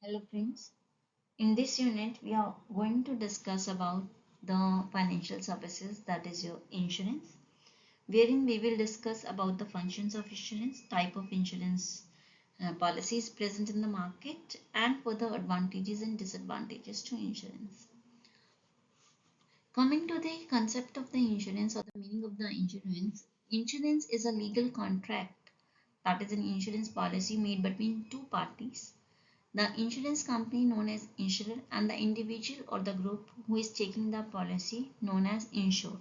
Hello friends. In this unit we are going to discuss about the financial services, that is your insurance, wherein we will discuss about the functions of insurance, type of insurance policies present in the market, and further advantages and disadvantages to insurance. Coming to the concept of the insurance or the meaning of the insurance, insurance is a legal contract, that is an insurance policy made between two parties, the insurance company known as insurer and the individual or the group who is taking the policy known as insured.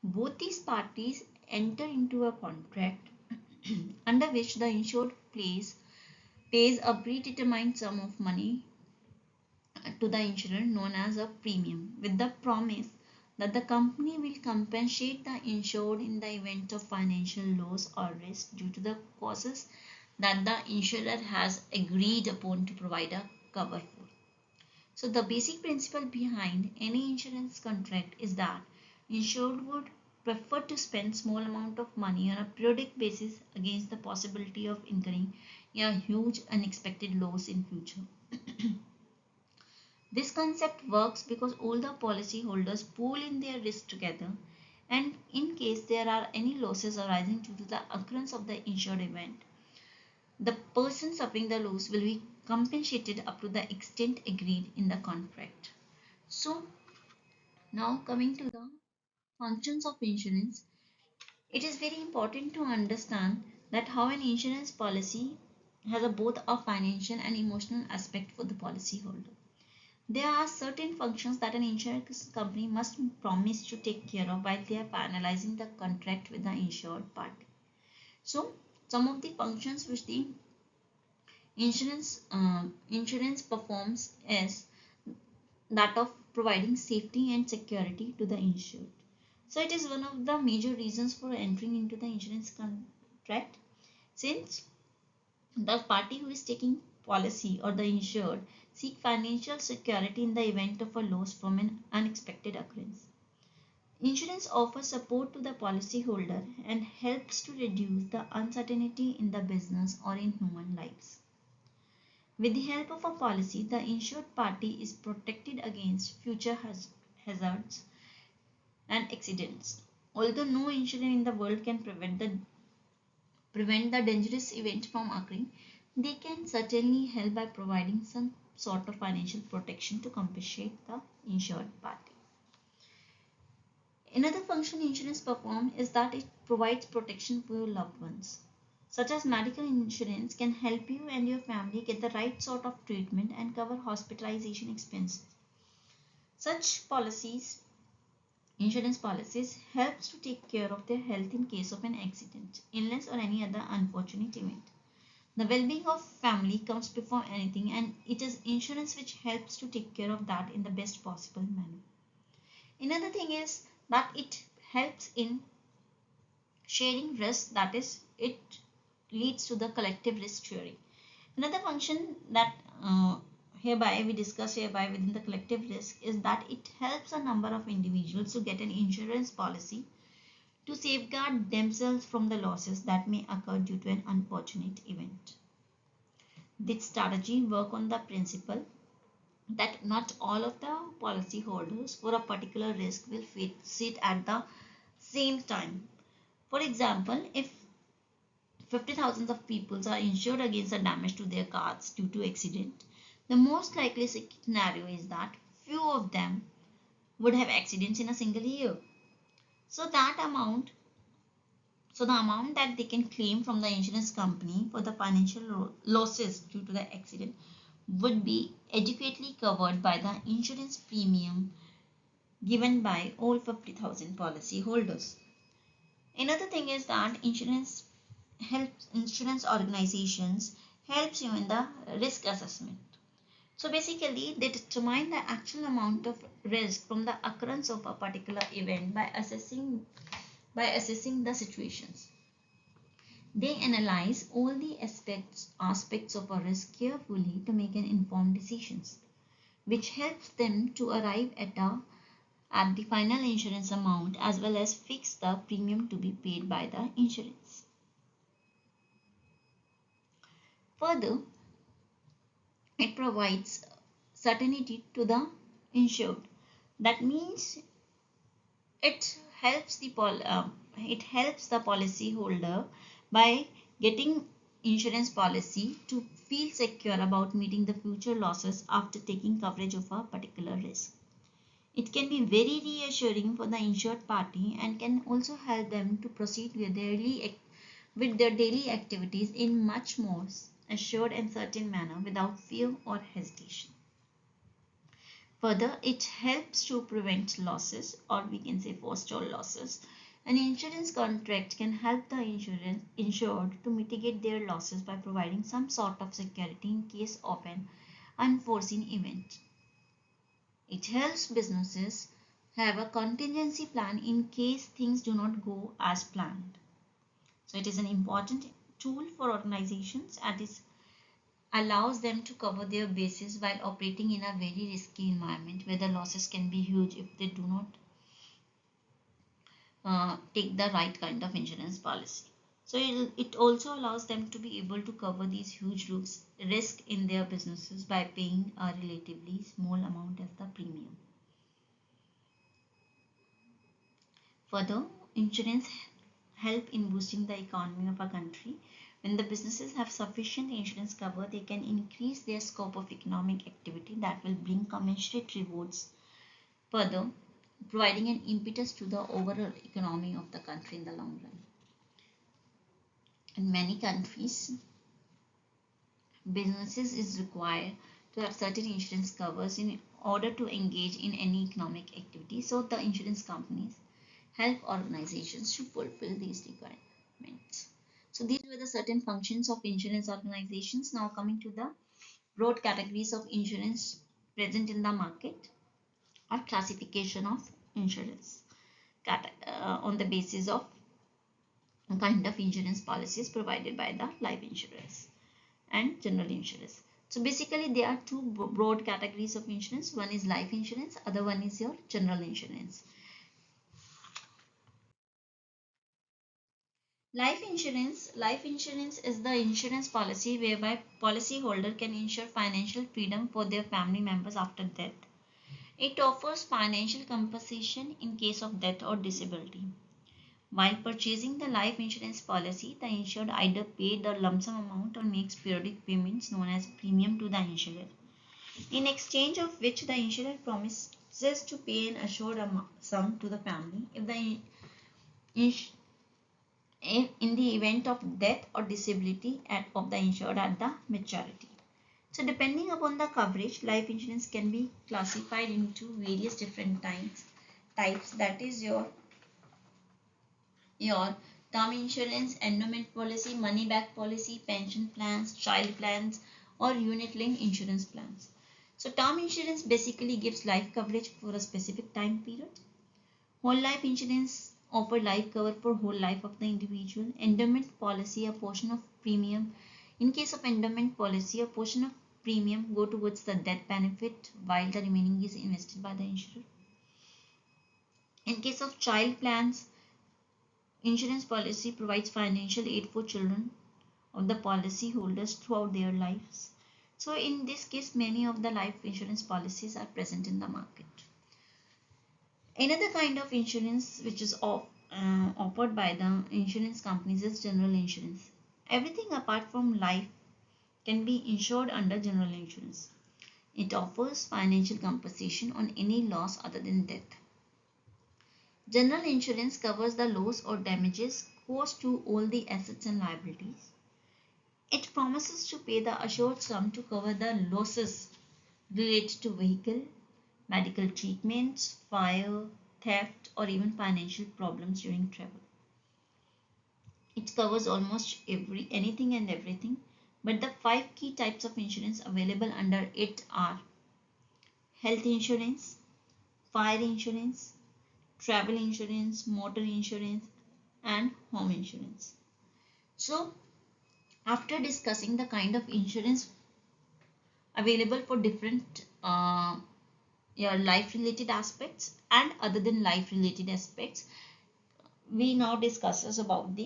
Both these parties enter into a contract under which the insured pays a predetermined sum of money to the insurer known as a premium, with the promise that the company will compensate the insured in the event of financial loss or risk due to the causes that the insurer has agreed upon to provide a cover for. So the basic principle behind any insurance contract is that insured would prefer to spend small amount of money on a periodic basis against the possibility of incurring a huge unexpected loss in future. This concept works because all the policyholders pool in their risk together, and in case there are any losses arising due to the occurrence of the insured event, the person suffering the loss will be compensated up to the extent agreed in the contract. So, now coming to the functions of insurance, it is very important to understand that how an insurance policy has both a financial and emotional aspect for the policyholder. There are certain functions that an insurance company must promise to take care of while they are finalizing the contract with the insured party. So, some of the functions which the insurance performs is that of providing safety and security to the insured. So it is one of the major reasons for entering into the insurance contract, since the party who is taking policy or the insured seek financial security in the event of a loss from an unexpected occurrence. Insurance offers support to the policyholder and helps to reduce the uncertainty in the business or in human lives. With the help of a policy, the insured party is protected against future hazards and accidents. Although no insurer in the world can prevent the dangerous event from occurring, they can certainly help by providing some sort of financial protection to compensate the insured party. Another function insurance performs is that it provides protection for your loved ones. Such as medical insurance can help you and your family get the right sort of treatment and cover hospitalization expenses. Such insurance policies, helps to take care of their health in case of an accident, illness or any other unfortunate event. The well-being of family comes before anything, and it is insurance which helps to take care of that in the best possible manner. Another thing is that it helps in sharing risk, that is, it leads to the collective risk sharing. Another function that hereby we discuss hereby within the collective risk is that it helps a number of individuals to get an insurance policy to safeguard themselves from the losses that may occur due to an unfortunate event. This strategy work on the principle that not all of the policyholders for a particular risk will sit at the same time. For example, if 50,000 of people are insured against the damage to their cars due to accident, the most likely scenario is that few of them would have accidents in a single year. So the amount that they can claim from the insurance company for the financial losses due to the accident would be adequately covered by the insurance premium given by all 50,000 policy holders. Another thing is that insurance organizations helps you in the risk assessment. So basically they determine the actual amount of risk from the occurrence of a particular event by assessing the situations. They analyze all the aspects of a risk carefully to make an informed decisions, which helps them to arrive at the final insurance amount as well as fix the premium to be paid by the insurance. Further, It provides certainty to the insured. That means it helps the policy holder by getting insurance policy to feel secure about meeting the future losses after taking coverage of a particular risk. It can be very reassuring for the insured party and can also help them to proceed with their daily activities in much more assured and certain manner without fear or hesitation. Further, it helps to prevent losses, or we can say forestall losses. An insurance contract can help the insured to mitigate their losses by providing some sort of security in case of an unforeseen event. It helps businesses have a contingency plan in case things do not go as planned. So it is an important tool for organizations and it allows them to cover their bases while operating in a very risky environment where the losses can be huge if they do not take the right kind of insurance policy. So it also allows them to be able to cover these huge risk in their businesses by paying a relatively small amount as the premium. Further, insurance help in boosting the economy of a country. When the businesses have sufficient insurance cover, they can increase their scope of economic activity that will bring commensurate rewards, further providing an impetus to the overall economy of the country in the long run. In many countries, businesses is required to have certain insurance covers in order to engage in any economic activity. So the insurance companies help organizations to fulfill these requirements. So these were the certain functions of insurance organizations. Now coming to the broad categories of insurance present in the market or classification of insurance on the basis of kind of insurance policies provided by the life insurers and general insurance. So basically there are two broad categories of insurance. One is life insurance, other one is your general insurance. Life insurance is the insurance policy whereby policyholder can ensure financial freedom for their family members after death. It offers financial compensation in case of death or disability. While purchasing the life insurance policy, the insured either pays the lump sum amount or makes periodic payments known as premium to the insurer, in exchange of which the insurer promises to pay an assured sum to the family if in the event of death or disability of the insured at the maturity. So depending upon the coverage, life insurance can be classified into various different types, that is your term insurance, endowment policy, money back policy, pension plans, child plans, or unit linked insurance plans. So term insurance basically gives life coverage for a specific time period. Whole life insurance offer life cover for whole life of the individual. Endowment policy, a portion of premium. In case of endowment policy, a portion of premium go towards the death benefit while the remaining is invested by the insurer. In case of child plans, insurance policy provides financial aid for children of the policy holders throughout their lives. So in this case, many of the life insurance policies are present in the market. Another kind of insurance which is offered by the insurance companies is general insurance. Everything apart from life can be insured under general insurance. It offers financial compensation on any loss other than death. General insurance covers the loss or damages caused to all the assets and liabilities. It promises to pay the assured sum to cover the losses related to vehicle, medical treatments, fire, theft, or even financial problems during travel. It covers almost anything and everything, but the 5 key types of insurance available under it are health insurance, fire insurance, travel insurance, motor insurance, and home insurance. So, after discussing the kind of insurance available for different your life related aspects and other than life related aspects, we will now discuss about the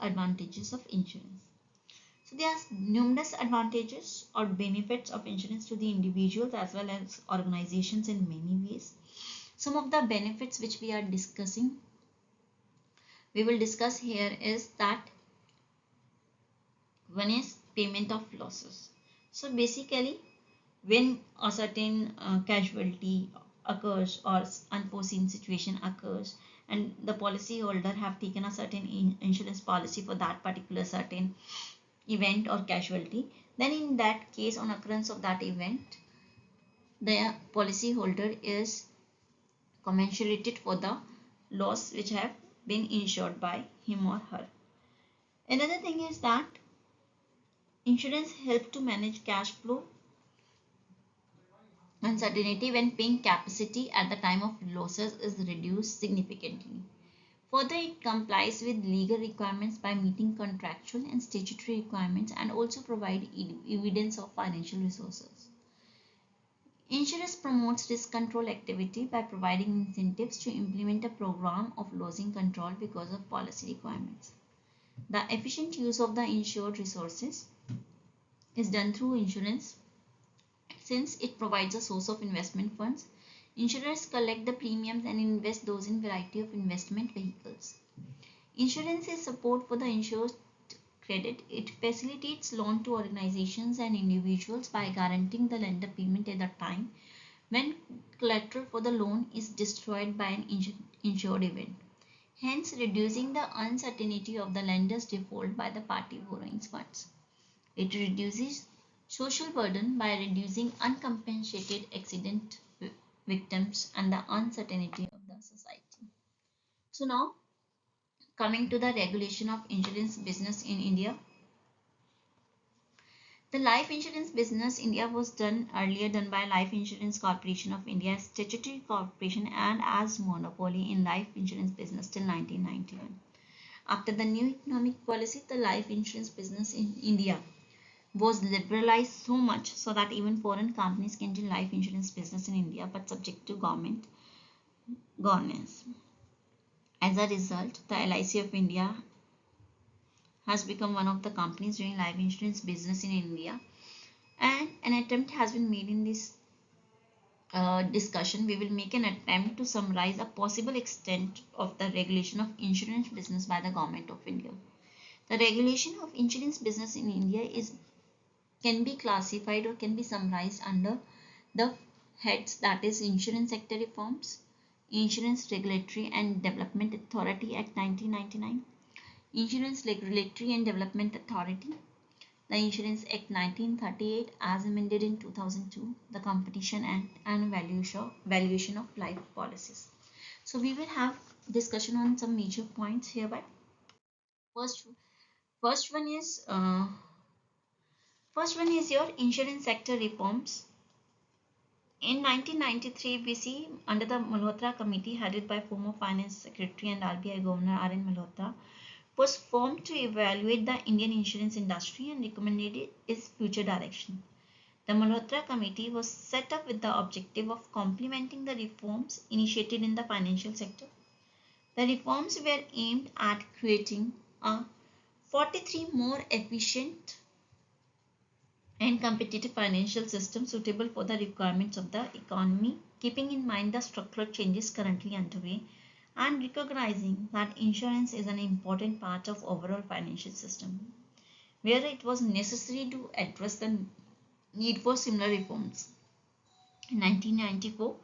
advantages of insurance. So there are numerous advantages or benefits of insurance to the individuals as well as organizations in many ways. Some of the benefits which we will discuss here is that one is payment of losses. So basically, when a certain casualty occurs or unforeseen situation occurs, and the policy holder have taken a certain insurance policy for that particular certain event or casualty, then in that case, on occurrence of that event, the policy holder is commensurated for the loss which have been insured by him or her. Another thing is that insurance help to manage cash flow uncertainty when paying capacity at the time of losses is reduced significantly. Further, it complies with legal requirements by meeting contractual and statutory requirements and also provide evidence of financial resources. Insurance promotes risk control activity by providing incentives to implement a program of losing control because of policy requirements. The efficient use of the insured resources is done through insurance since it provides a source of investment funds. Insurers collect the premiums and invest those in variety of investment vehicles. Insurance is support for the insured credit. It facilitates loan to organizations and individuals by guaranteeing the lender payment at the time when collateral for the loan is destroyed by an insured event, hence reducing the uncertainty of the lender's default by the party borrowing funds. It reduces social burden by reducing uncompensated accident victims and the uncertainty of the society. So now coming to the regulation of insurance business in India. The life insurance business India was earlier done by Life Insurance Corporation of India as statutory corporation and as monopoly in life insurance business till 1991. After the new economic policy, the life insurance business in India was liberalized so much so that even foreign companies can do life insurance business in India but subject to government governance. As a result, the LIC of India has become one of the companies doing life insurance business in India, and an attempt has been made in this discussion. We will make an attempt to summarize a possible extent of the regulation of insurance business by the government of India. The regulation of insurance business in India can be classified or can be summarized under the heads, that is Insurance Sector Reforms, Insurance Regulatory and Development Authority Act 1999, Insurance Regulatory and Development Authority, the Insurance Act 1938 as amended in 2002, the Competition Act, and valuation of life policies. So we will have discussion on some major points hereby. First one is your insurance sector reforms. In 1993, we see under the Malhotra Committee headed by former Finance Secretary and RBI Governor R.N. Malhotra, was formed to evaluate the Indian insurance industry and recommended its future direction. The Malhotra Committee was set up with the objective of complementing the reforms initiated in the financial sector. The reforms were aimed at creating a 43 more efficient and competitive financial system suitable for the requirements of the economy, keeping in mind the structural changes currently underway and recognizing that insurance is an important part of overall financial system, where it was necessary to address the need for similar reforms. In 1994,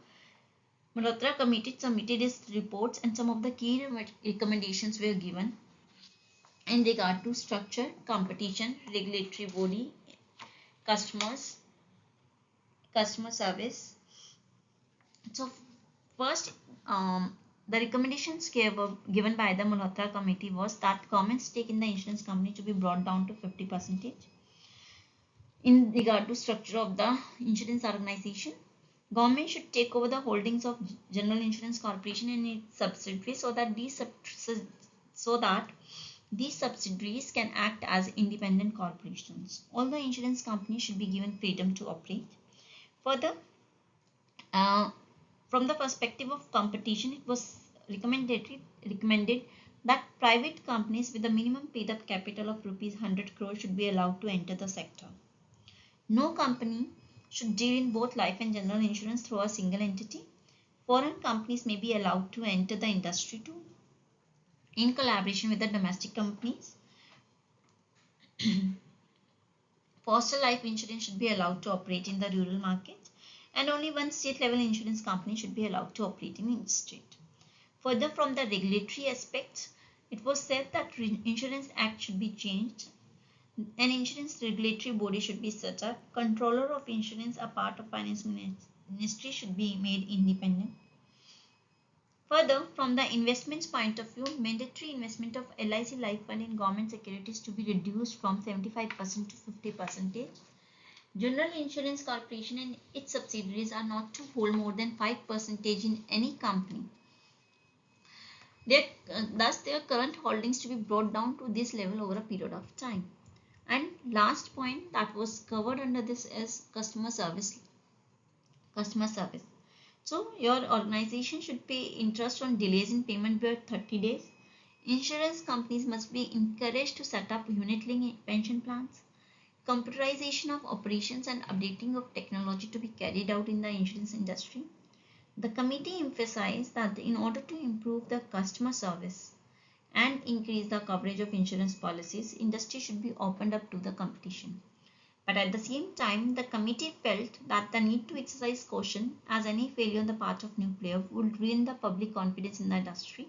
Malhotra Committee submitted its reports and some of the key recommendations were given in regard to structure, competition, regulatory body, customer service. So first, the recommendations given by the Malhotra Committee was that government stake in the insurance company to be brought down to 50%. In regard to structure of the insurance organization, government should take over the holdings of General Insurance Corporation and its subsidiaries so that these subsidiaries can act as independent corporations. All the insurance companies should be given freedom to operate. Further, from the perspective of competition, it was recommended that private companies with a minimum paid up capital of rupees 100 crore should be allowed to enter the sector. No company should deal in both life and general insurance through a single entity. Foreign companies may be allowed to enter the industry too, in collaboration with the domestic companies. Postal life insurance should be allowed to operate in the rural market, and only one state level insurance company should be allowed to operate in each state. Further, from the regulatory aspect, it was said that Insurance Act should be changed. An insurance regulatory body should be set up. Controller of insurance, a part of finance ministry, should be made independent. Further, from the investments point of view, mandatory investment of LIC life fund in government securities to be reduced from 75% to 50%. General Insurance Corporation and its subsidiaries are not to hold more than 5% in any company. Thus, their current holdings to be brought down to this level over a period of time. And last point that was covered under this is customer service. So your organization should pay interest on delays in payment by 30 days. Insurance companies must be encouraged to set up unit-linked pension plans. Computerization of operations and updating of technology to be carried out in the insurance industry. The committee emphasized that in order to improve the customer service and increase the coverage of insurance policies, industry should be opened up to the competition. But at the same time, the committee felt that the need to exercise caution, as any failure on the part of new player would ruin the public confidence in the industry.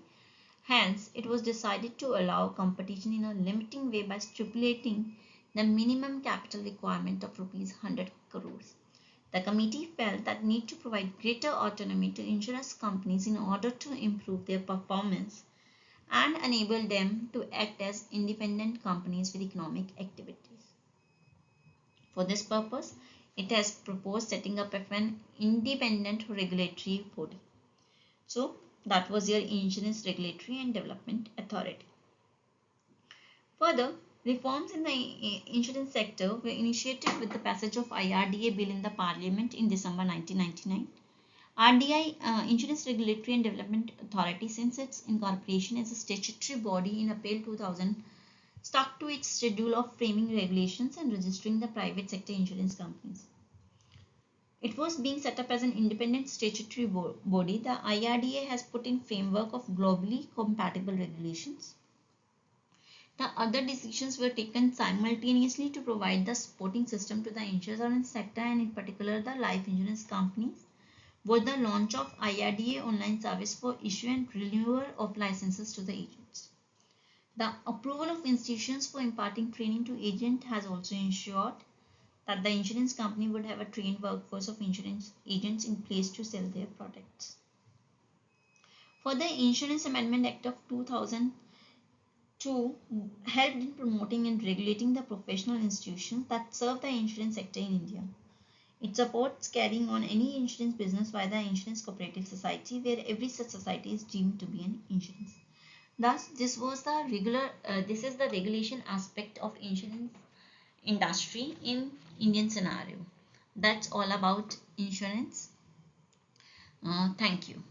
Hence, it was decided to allow competition in a limiting way by stipulating the minimum capital requirement of rupees 100 crores. The committee felt that need to provide greater autonomy to insurance companies in order to improve their performance and enable them to act as independent companies with economic activities. For this purpose, it has proposed setting up of an independent regulatory body. So that was your Insurance Regulatory and Development Authority. Further, reforms in the insurance sector were initiated with the passage of IRDA bill in the Parliament in December 1999. RDI, Insurance Regulatory and Development Authority, since its incorporation as a statutory body in April 2000, stuck to its schedule of framing regulations and registering the private sector insurance companies. It was being set up as an independent statutory body. The IRDA has put in framework of globally compatible regulations. The other decisions were taken simultaneously to provide the supporting system to the insurance sector and in particular the life insurance companies. Both the launch of IRDA online service for issue and renewal of licenses to the agents. The approval of institutions for imparting training to agent has also ensured that the insurance company would have a trained workforce of insurance agents in place to sell their products. For the Insurance Amendment Act of 2002 helped in promoting and regulating the professional institutions that serve the insurance sector in India. It supports carrying on any insurance business by the Insurance Cooperative Society, where every such society is deemed to be an insurance. Thus, this is the regulation aspect of insurance industry in Indian scenario. That's all about insurance. Thank you.